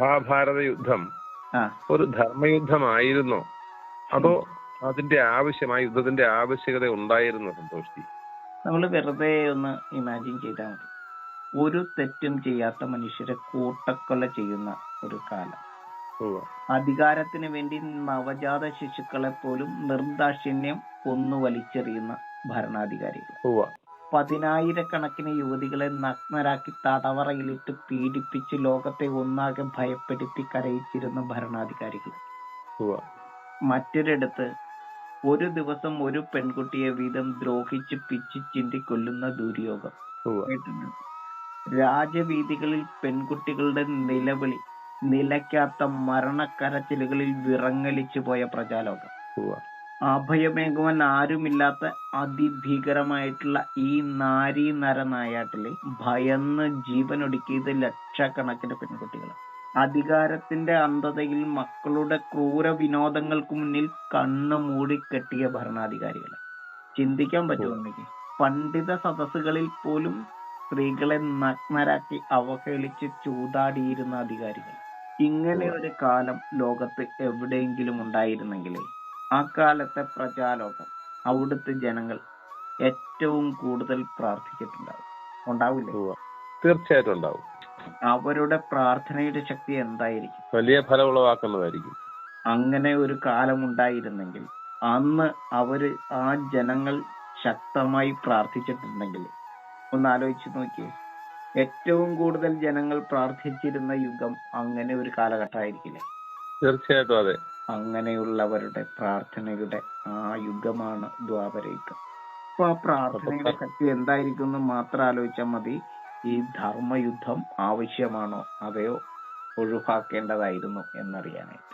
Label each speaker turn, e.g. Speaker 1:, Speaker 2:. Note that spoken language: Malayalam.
Speaker 1: മഹാഭാരത യുദ്ധം
Speaker 2: ആ
Speaker 1: ഒരു ധർമ്മയുദ്ധമായിരുന്നോ അതോ അതിന്റെ യുദ്ധത്തിന്റെ ആവശ്യകത ഉണ്ടായിരുന്നോ സന്തോഷ്?
Speaker 2: നമ്മൾ വെറുതെ ഒന്ന് ഇമാജിൻ ചെയ്താൽ മതി. ഒരു തെറ്റും ചെയ്യാത്ത മനുഷ്യരെ കൂട്ടക്കൊല ചെയ്യുന്ന ഒരു കാലം.
Speaker 1: ഉവ്വ.
Speaker 2: അധികാരത്തിന് വേണ്ടി നവജാത ശിശുക്കളെ പോലും നിർദാക്ഷിണ്യം കൊന്നു വലിച്ചെറിയുന്ന ഭരണാധികാരികൾ.
Speaker 1: ഉവ്വ.
Speaker 2: 10,000-കണക്കിന് യുവതികളെ നഗ്നരാക്കി തടവറയിലിട്ട് പീഡിപ്പിച്ച് ലോകത്തെ ഒന്നാകെ ഭയപ്പെടുത്തി കരയിച്ചിരുന്ന ഭരണാധികാരികൾ.
Speaker 1: ഉവ്വ.
Speaker 2: മറ്റൊരിടത്ത് ഒരു ദിവസം ഒരു പെൺകുട്ടിയെ വീതം ദ്രോഹിച്ച് പിച്ച് ചിന്തി കൊല്ലുന്ന ദുര്യോഗം.
Speaker 1: ഉവ്വ.
Speaker 2: രാജവീഥികളിൽ പെൺകുട്ടികളുടെ നിലവിളി നിലയ്ക്കാത്ത മരണക്കരച്ചിലുകളിൽ വിറങ്ങലിച്ചു പോയ പ്രജാലോകം.
Speaker 1: ഉവ്വ.
Speaker 2: അഭയമേകുവാൻ ആരുമില്ലാത്ത അതിഭീകരമായിട്ടുള്ള ഈ നാരീ നരനായാട്ടില് ഭയന്ന് ജീവനൊടുക്കിയത് ലക്ഷക്കണക്കിന് പെൺകുട്ടികൾ. അധികാരത്തിന്റെ അന്ധതയിൽ മക്കളുടെ ക്രൂര വിനോദങ്ങൾക്ക് മുന്നിൽ കണ്ണു മൂടിക്കെട്ടിയ ഭരണാധികാരികൾ. ചിന്തിക്കാൻ പറ്റുമെങ്കിൽ പണ്ഡിത സദസ്സുകളിൽ പോലും സ്ത്രീകളെ നഗ്നരാക്കി അവഹേളിച്ച് ചൂതാടിയിരുന്ന അധികാരികൾ. ഇങ്ങനെ ഒരു കാലം ലോകത്ത് എവിടെയെങ്കിലും ഉണ്ടായിരുന്നെങ്കിൽ ആ കാലത്തെ പ്രജാലോകം, അവിടുത്തെ ജനങ്ങൾ ഏറ്റവും കൂടുതൽ പ്രാർത്ഥിച്ചിട്ടുണ്ടാവും. ഉണ്ടാവില്ലേ?
Speaker 1: തീർച്ചയായിട്ടും ഉണ്ടാവും.
Speaker 2: അവരുടെ പ്രാർത്ഥനയുടെ ശക്തി എന്തായിരിക്കും?
Speaker 1: വലിയ ഫലം ഉളവാക്കുന്നതായിരിക്കും.
Speaker 2: അങ്ങനെ ഒരു കാലം ഉണ്ടായിരുന്നെങ്കിൽ അന്ന് ആ ജനങ്ങൾ ശക്തമായി പ്രാർത്ഥിച്ചിട്ടുണ്ടെങ്കിൽ ഒന്ന് ആലോചിച്ച് നോക്കിയേ. ഏറ്റവും കൂടുതൽ ജനങ്ങൾ പ്രാർത്ഥിച്ചിരുന്ന യുഗം അങ്ങനെ ഒരു കാലഘട്ടമായിരിക്കില്ലേ?
Speaker 1: തീർച്ചയായിട്ടും അതെ.
Speaker 2: അങ്ങനെയുള്ളവരുടെ പ്രാർത്ഥനയുടെ ആ യുഗമാണ് ദ്വാപരയുഗം. അപ്പൊ ആ പ്രാർത്ഥനയുടെ ശക്തി എന്തായിരിക്കും എന്ന് മാത്രം ആലോചിച്ചാൽ മതി. ഈ ധർമ്മയുദ്ധം ആവശ്യമാണോ അതെയോ ഒഴിവാക്കേണ്ടതായിരുന്നു എന്നറിയാനായിട്ട്.